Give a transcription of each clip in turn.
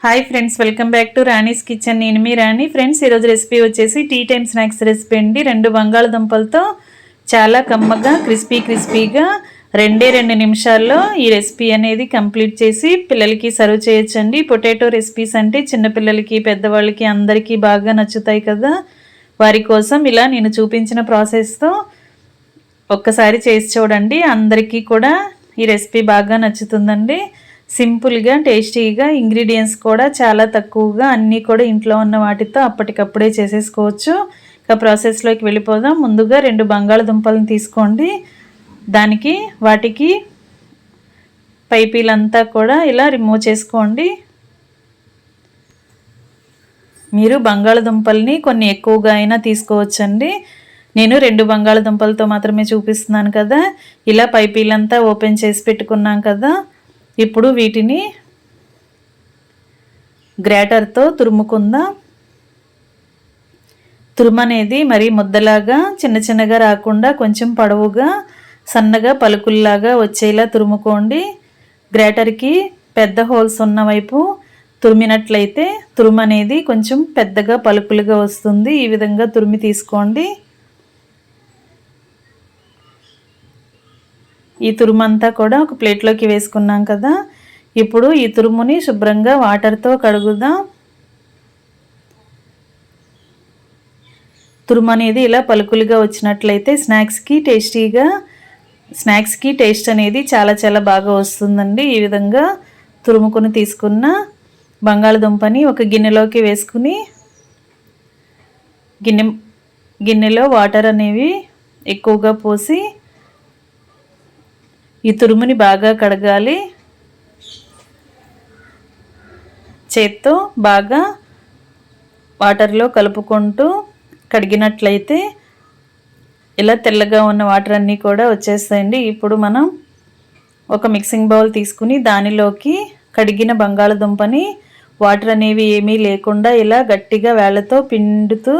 Hi friends, welcome back to Rani's kitchen. నేను మీ రాణి. Friends, ఈరోజు recipe వచ్చేసి టీ టైమ్ స్నాక్స్ రెసిపీ అండి. 2 బంగాళదుంపలతో చాలా కమ్మగా క్రిస్పీగా 2 నిమిషాల్లో ఈ రెసిపీ అనేది కంప్లీట్ చేసి పిల్లలకి సర్వ్ చేయొచ్చండి. పొటాటో రెసిపీస్ అంటే చిన్నపిల్లలకి పెద్దవాళ్ళకి అందరికీ బాగా నచ్చుతాయి కదా. వారి కోసం ఇలా నేను చూపించిన ప్రాసెస్తో ఒక్కసారి చేసి చూడండి. అందరికీ కూడా ఈ రెసిపీ బాగా నచ్చుతుందండి. సింపుల్గా టేస్టీగా ఇంగ్రీడియంట్స్ కూడా చాలా తక్కువగా అన్నీ కూడా ఇంట్లో ఉన్న వాటితో అప్పటికప్పుడే చేసేసుకోవచ్చు. ఇక ప్రాసెస్లోకి వెళ్ళిపోదాం. ముందుగా 2 బంగాళదుంపలను తీసుకోండి. దానికి వాటికి పైపీలంతా కూడా ఇలా రిమూవ్ చేసుకోండి. మీరు బంగాళదుంపల్ని కొన్ని ఎక్కువగా అయినా తీసుకోవచ్చండి. నేను 2 బంగాళదుంపలతో మాత్రమే చూపిస్తున్నాను కదా. ఇలా పైపీలంతా ఓపెన్ చేసి పెట్టుకున్నాం కదా. ఇప్పుడు వీటిని గ్రేటర్తో తురుముకుందాం. తురుము అనేది మరి ముద్దలాగా చిన్నగా రాకుండా కొంచెం పొడవుగా సన్నగా పలుకుల్లాగా వచ్చేలా తురుముకోండి. గ్రేటర్కి పెద్ద హోల్స్ ఉన్న వైపు తురిమినట్లయితే తురుము అనేది కొంచెం పెద్దగా పలుకులుగా వస్తుంది. ఈ విధంగా తురిమి తీసుకోండి. ఈ తురుమంతా కూడా ఒక ప్లేట్లోకి వేసుకున్నాం కదా. ఇప్పుడు ఈ తురుముని శుభ్రంగా వాటర్తో కడుగుదాం. తురుము అనేది ఇలా పలుకులుగా వచ్చినట్లయితే స్నాక్స్కి టేస్ట్ అనేది చాలా బాగా వస్తుందండి. ఈ విధంగా తురుముకొని తీసుకున్న బంగాళదుంపని ఒక గిన్నెలోకి వేసుకుని గిన్నెలో వాటర్ అనేవి ఎక్కువగా పోసి ఈ తురుముని బాగా కడగాలి. చేత్తో బాగా వాటర్లో కలుపుకుంటూ కడిగినట్లయితే ఇలా తెల్లగా ఉన్న వాటర్ అన్నీ కూడా వచ్చేస్తాయండి. ఇప్పుడు మనం ఒక మిక్సింగ్ బౌల్ తీసుకుని దానిలోకి కడిగిన బంగాళదుంపని వాటర్ అనేవి ఏమీ లేకుండా ఇలా గట్టిగా వేళ్ళతో పిండుతూ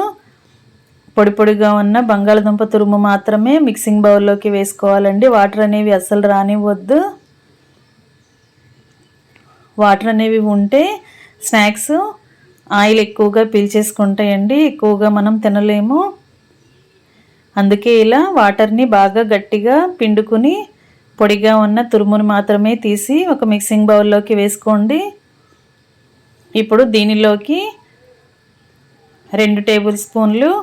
పొడిగా ఉన్న బంగాళదుంప తురుము మాత్రమే మిక్సింగ్ బౌల్లోకి వేసుకోవాలండి. వాటర్ అనేవి అస్సలు రానివ్వద్దు. వాటర్ అనేవి ఉంటే స్నాక్స్ ఆయిల్ ఎక్కువగా పీల్చేసుకుంటాయండి. ఎక్కువగా మనం తినలేము. అందుకే ఇలా వాటర్ని బాగా గట్టిగా పిండుకుని పొడిగా ఉన్న తురుమును మాత్రమే తీసి ఒక మిక్సింగ్ బౌల్లోకి వేసుకోండి. ఇప్పుడు దీనిలోకి 2 టేబుల్ స్పూన్లు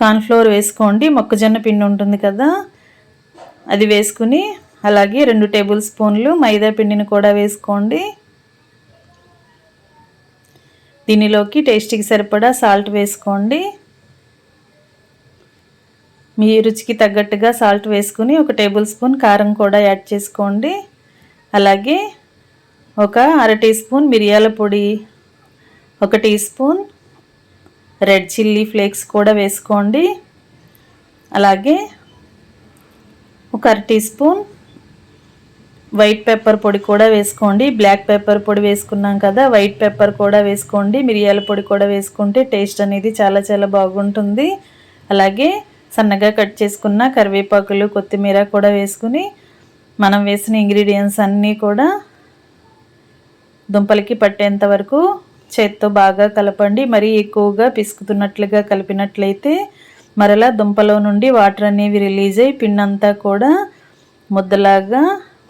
కార్న్ఫ్లోర్ వేసుకోండి. మొక్కజొన్న పిండి ఉంటుంది కదా, అది వేసుకుని అలాగే 2 టేబుల్ స్పూన్లు మైదా పిండిని కూడా వేసుకోండి. దీనిలోకి టేస్ట్కి సరిపడా సాల్ట్ వేసుకోండి. మీ రుచికి తగ్గట్టుగా సాల్ట్ వేసుకుని 1 టేబుల్ స్పూన్ కారం కూడా యాడ్ చేసుకోండి. అలాగే ఒక 1/2 టీ స్పూన్ మిరియాల పొడి, 1 teaspoon red chilli flakes కూడా వేసుకోండి. అలాగే ఒక 1/2 టీ స్పూన్ వైట్ పెప్పర్ పొడి కూడా వేసుకోండి. బ్లాక్ పెప్పర్ పొడి వేసుకున్నాం కదా, వైట్ పెప్పర్ కూడా వేసుకోండి. మిరియాల పొడి కూడా వేసుకుంటే టేస్ట్ అనేది చాలా బాగుంటుంది. అలాగే సన్నగా కట్ చేసుకున్న కరివేపాకులు, కొత్తిమీర కూడా వేసుకుని మనం వేసిన ఇంగ్రీడియంట్స్ అన్నీ కూడా దుంపలకి పట్టేంత వరకు చేత్తో బాగా కలపండి. మరీ ఎక్కువగా పిసుకుతున్నట్లుగా కలిపినట్లయితే మరలా దుంపలో నుండి వాటర్ అనేవి రిలీజ్ అయ్యి పిండంతా కూడా ముద్దలాగా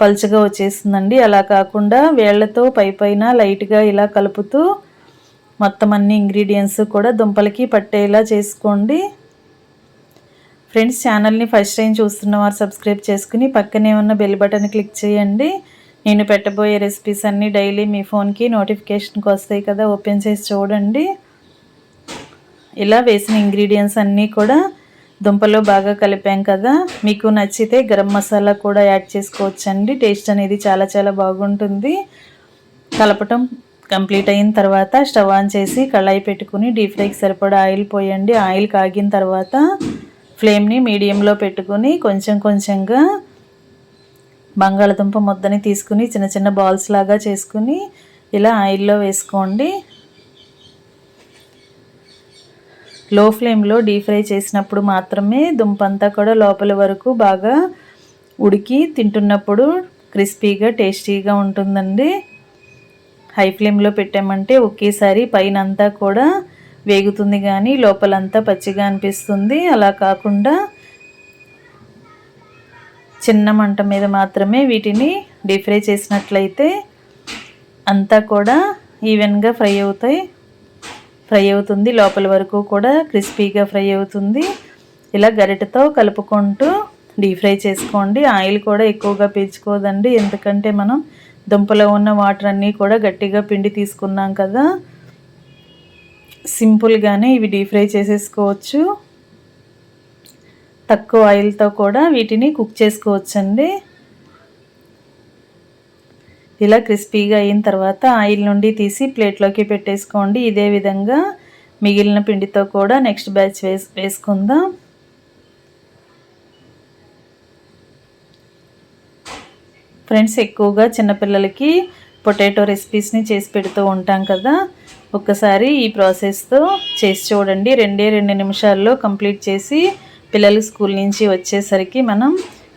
పల్చగా వచ్చేస్తుందండి. అలా కాకుండా వేళ్లతో పైన లైట్గా ఇలా కలుపుతూ మొత్తం అన్ని ఇంగ్రీడియంట్స్ కూడా దుంపలకి పట్టేలా చేసుకోండి. ఫ్రెండ్స్, ఛానల్ని ఫస్ట్ టైం చూస్తున్న వారు సబ్స్క్రైబ్ చేసుకుని పక్కనే ఉన్న బెల్ బటన్ క్లిక్ చేయండి. నేను పెట్టబోయే రెసిపీస్ అన్నీ డైలీ మీ ఫోన్కి నోటిఫికేషన్కి వస్తాయి కదా, ఓపెన్ చేసి చూడండి. ఇలా వేసిన ఇంగ్రీడియంట్స్ అన్నీ కూడా దుంపలో బాగా కలిపాం కదా. మీకు నచ్చితే గరం మసాలా కూడా యాడ్ చేసుకోవచ్చండి. టేస్ట్ అనేది చాలా బాగుంటుంది. కలపటం కంప్లీట్ అయిన తర్వాత స్టవ్ ఆన్ చేసి కళాయి పెట్టుకుని డీప్ ఫ్రైకి సరిపడా ఆయిల్ పోయండి. ఆయిల్ కాగిన తర్వాత ఫ్లేమ్ని మీడియంలో పెట్టుకుని కొంచెంగా బంగాళదుంప ముద్దని తీసుకుని చిన్న బాల్స్ లాగా చేసుకుని ఇలా ఆయిల్లో వేసుకోండి. లో ఫ్లేమ్లో డీప్ ఫ్రై చేసినప్పుడు మాత్రమే దుంప అంతా కూడా లోపల వరకు బాగా ఉడికి తింటున్నప్పుడు క్రిస్పీగా టేస్టీగా ఉంటుందండి. హై ఫ్లేమ్లో పెట్టామంటే ఒకేసారి పైన అంతా కూడా వేగుతుంది కానీ లోపలంతా పచ్చిగా అనిపిస్తుంది. అలా కాకుండా చిన్న మంట మీద మాత్రమే వీటిని డీప్ ఫ్రై చేసినట్లయితే అంతా కూడా ఈవెన్గా ఫ్రై అవుతుంది, లోపల వరకు కూడా క్రిస్పీగా ఫ్రై అవుతుంది. ఇలా గరిటెతో కలుపుకుంటూ డీప్ ఫ్రై చేసుకోండి. ఆయిల్ కూడా ఎక్కువగా పీల్చుకోదండి, ఎందుకంటే మనం దుంపలో ఉన్న వాటర్ అన్నీ కూడా గట్టిగా పిండి తీసుకున్నాం కదా. సింపుల్గానే ఇవి డీప్ ఫ్రై చేసేసుకోవచ్చు. తక్కువ ఆయిల్తో కూడా వీటిని కుక్ చేసుకోవచ్చండి. ఇలా క్రిస్పీగా అయిన తర్వాత ఆయిల్ నుండి తీసి ప్లేట్లోకి పెట్టేసుకోండి. ఇదే విధంగా మిగిలిన పిండితో కూడా నెక్స్ట్ బ్యాచ్ వేసుకుందాం. ఫ్రెండ్స్, ఎక్కువగా చిన్నపిల్లలకి పొటాటో రెసిపీస్ని చేసి పెడుతూ ఉంటాం కదా. ఒక్కసారి ఈ ప్రాసెస్తో చేసి చూడండి. 2 నిమిషాల్లో కంప్లీట్ చేసి పిల్లలు స్కూల్ నుంచి వచ్చేసరికి మనం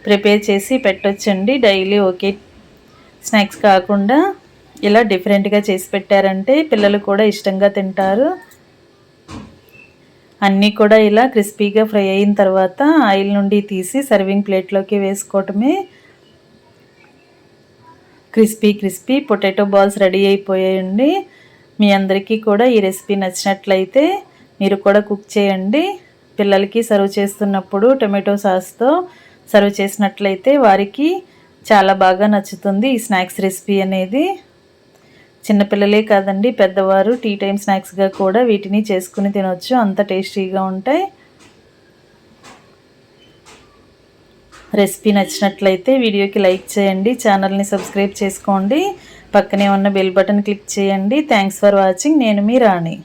ప్రిపేర్ చేసి పెట్టొచ్చండి. డైలీ ఒకే స్నాక్స్ కాకుండా ఇలా డిఫరెంట్గా చేసి పెట్టారంటే పిల్లలు కూడా ఇష్టంగా తింటారు. అన్నీ కూడా ఇలా క్రిస్పీగా ఫ్రై అయిన తర్వాత ఆయిల్ నుండి తీసి సర్వింగ్ ప్లేట్లోకి వేసుకోవటమే. క్రిస్పీ పొటాటో బాల్స్ రెడీ అయిపోయాయండి. మీ అందరికీ కూడా ఈ రెసిపీ నచ్చినట్లయితే మీరు కూడా కుక్ చేయండి. పిల్లలకి సర్వ్ చేస్తున్నప్పుడు టొమాటో సాస్తో సర్వ్ చేసినట్లయితే వారికి చాలా బాగా నచ్చుతుంది ఈ స్నాక్స్ రెసిపీ అనేది. చిన్నపిల్లలే కాదండి, పెద్దవారు టీ టైం స్నాక్స్గా కూడా వీటిని చేసుకుని తినొచ్చు, అంత టేస్టీగా ఉంటాయి. రెసిపీ నచ్చినట్లయితే వీడియోకి లైక్ చేయండి, ఛానల్ని సబ్స్క్రైబ్ చేసుకోండి, పక్కనే ఉన్న బెల్ బటన్ క్లిక్ చేయండి. Thanks for watching. నేను మీ రాణి.